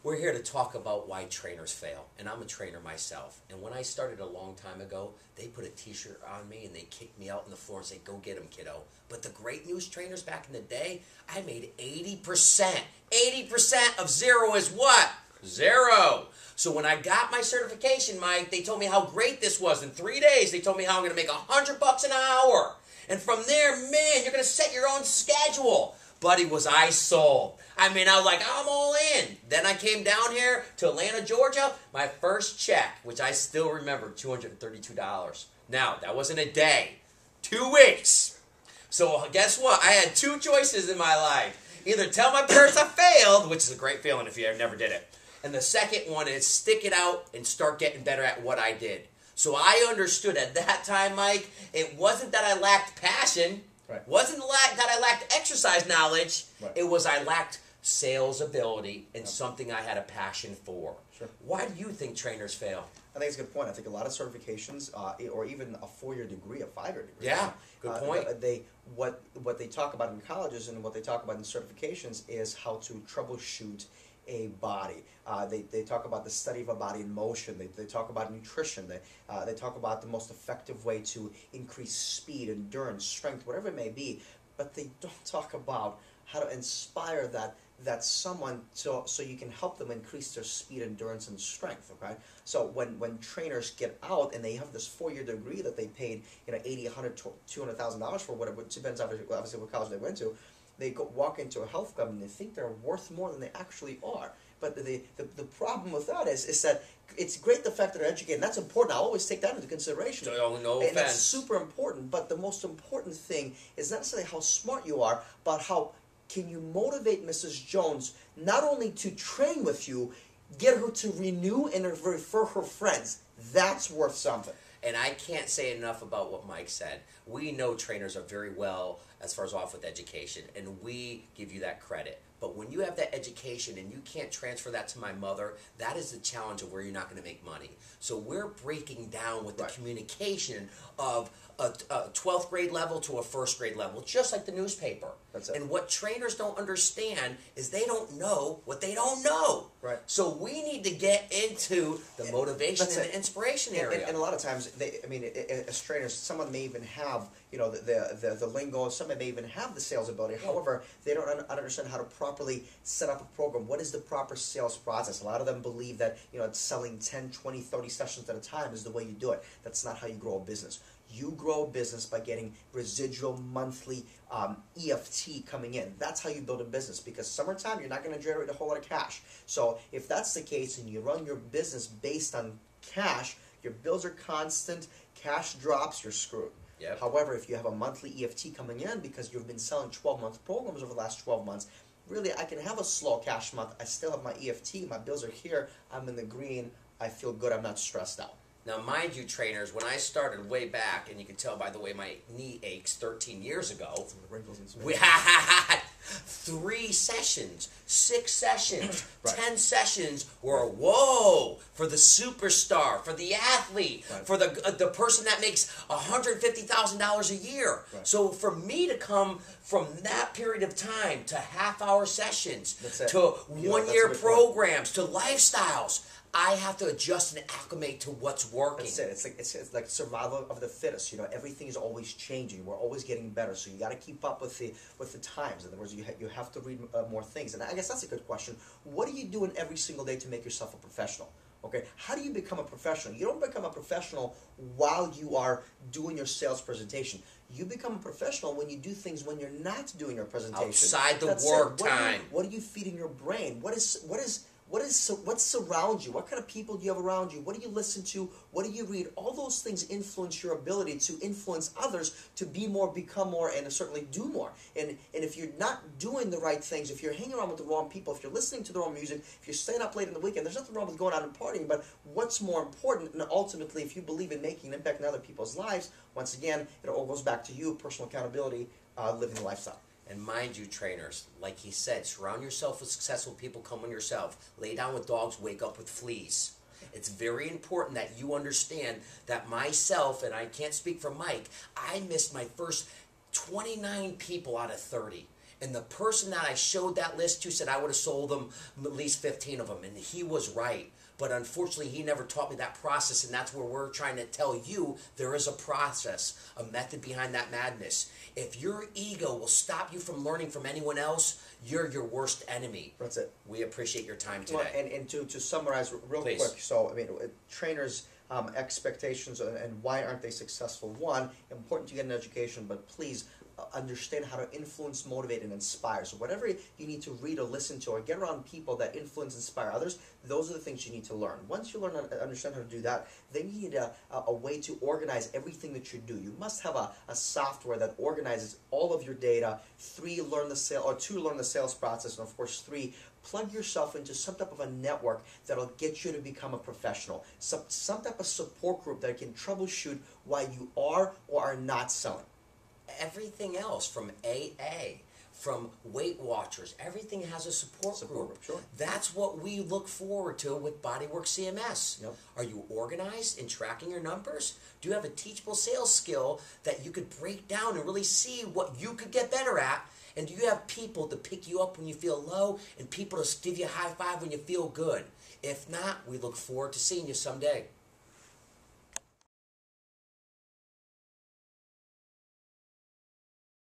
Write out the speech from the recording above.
We're here to talk about why trainers fail, and I'm a trainer myself. And when I started a long time ago, they put a t-shirt on me and they kicked me out on the floor and said, go get him, kiddo. But the great news, trainers, back in the day, I made 80%. 80% of zero is what? Zero. So when I got my certification, Mike, they told me how great this was. In 3 days, they told me how I'm going to make $100 an hour. And from there, man, you're going to set your own schedule. Buddy, was I sold. I mean, I was like, I'm all in. Then I came down here to Atlanta, Georgia. My first check, which I still remember, $232. Now, that wasn't a day. 2 weeks. So guess what? I had 2 choices in my life. Either tell my parents I failed, which is a great feeling if you never did it. And the second one is stick it out and start getting better at what I did. So I understood at that time, Mike, it wasn't that I lacked passion. Right. Wasn't that I lacked exercise knowledge. Right. It was I lacked sales ability and something I had a passion for. Sure. Why do you think trainers fail? I think it's a good point. I think a lot of certifications, or even a 4-year degree, a 5-year degree. Yeah, good point. What they talk about in colleges and what they talk about in certifications is how to troubleshoot a body. They talk about the study of a body in motion. They talk about nutrition. They talk about the most effective way to increase speed, endurance, strength, whatever it may be. But they don't talk about how to inspire that someone so you can help them increase their speed, endurance, and strength. Okay, so when trainers get out and they have this 4-year degree that they paid $80,000, $100,000, $200,000 for, whatever, it depends obviously what college they went to. They walk into a health club and they think they're worth more than they actually are. But the problem with that is that it's great the fact that they're educated. And that's important. I always take that into consideration. No and offense. that's super important. But the most important thing is not necessarily how smart you are, but how can you motivate Mrs. Jones not only to train with you, get her to renew and refer her friends. That's worth something. And I can't say enough about what Mike said. We know trainers are very well as far as off with education, and we give you that credit. But when you have that education and you can't transfer that to my mother, that is the challenge of where you're not going to make money. So we're breaking down with the communication of a 12th grade level to a 1st grade level, just like the newspaper. That's it. And what trainers don't understand is they don't know what they don't know. Right. So we need to get into the motivation and the inspiration area. And a lot of times, as trainers, someone may even have the lingo. Some may even have the sales ability. However, they don't understand how to properly set up a program. What is the proper sales process? A lot of them believe that selling 10, 20, 30 sessions at a time is the way you do it. That's not how you grow a business. You grow a business by getting residual monthly EFT coming in. That's how you build a business, because summertime you're not going to generate a whole lot of cash. So if that's the case and you run your business based on cash, your bills are constant, cash drops, you're screwed. Yep. However, if you have a monthly EFT coming in because you've been selling 12-month programs over the last 12 months, really I can have a slow cash month. I still have my EFT, my bills are here, I'm in the green, I feel good, I'm not stressed out. Now, mind you, trainers, when I started way back, and you can tell by the way my knee aches 13 years ago, we had 3 sessions, 6 sessions, 10 sessions were, whoa, for the superstar, for the athlete, for the person that makes $150,000 a year. Right. So for me to come from that period of time to half-hour sessions, to 1-year programs, to lifestyles, I have to adjust and acclimate to what's working. That's it. It's like survival of the fittest. Everything is always changing. We're always getting better. So you got to keep up with the times. In other words, you have to read more things. And I guess that's a good question. What are you doing every single day to make yourself a professional? Okay, how do you become a professional? You don't become a professional while you are doing your sales presentation. You become a professional when you do things when you're not doing your presentation. Outside the work time. What are you feeding your brain? What surrounds you? What kind of people do you have around you? What do you listen to? What do you read? All those things influence your ability to influence others to be more, become more, and certainly do more. And if you're not doing the right things, if you're hanging around with the wrong people, if you're listening to the wrong music, if you're staying up late in the weekend, there's nothing wrong with going out and partying, but what's more important, and ultimately, if you believe in making an impact in other people's lives, once again, it all goes back to you, personal accountability, living the lifestyle. And mind you, trainers, like he said, surround yourself with successful people, come on yourself. Lay down with dogs, wake up with fleas. It's very important that you understand that myself, and I can't speak for Mike, I missed my first 29 people out of 30. And the person that I showed that list to said I would have sold them at least 15 of them. And he was right. But unfortunately, he never taught me that process. And that's where we're trying to tell you there is a process, a method behind that madness. If your ego will stop you from learning from anyone else, you're your worst enemy. That's it. We appreciate your time today. Well, and to summarize real Please. quick, so I mean, trainers' expectations and why aren't they successful? One, important to get an education, but please understand how to influence, motivate, and inspire. So whatever you need to read or listen to or get around people that influence, inspire others, those are the things you need to learn. Once you learn how to understand how to do that, then you need a way to organize everything that you do. You must have a software that organizes all of your data. 3, learn the sale, or 2, learn the sales process, and of course 3, plug yourself into some type of a network that'll get you to become a professional. Some type of support group that can troubleshoot why you are or are not selling. Everything else from AA, from Weight Watchers, everything has a support group. Sure. That's what we look forward to with Bodywork CMS. Yep. Are you organized in tracking your numbers? Do you have a teachable sales skill that you could break down and really see what you could get better at? And do you have people to pick you up when you feel low and people to give you a high five when you feel good? If not, we look forward to seeing you someday.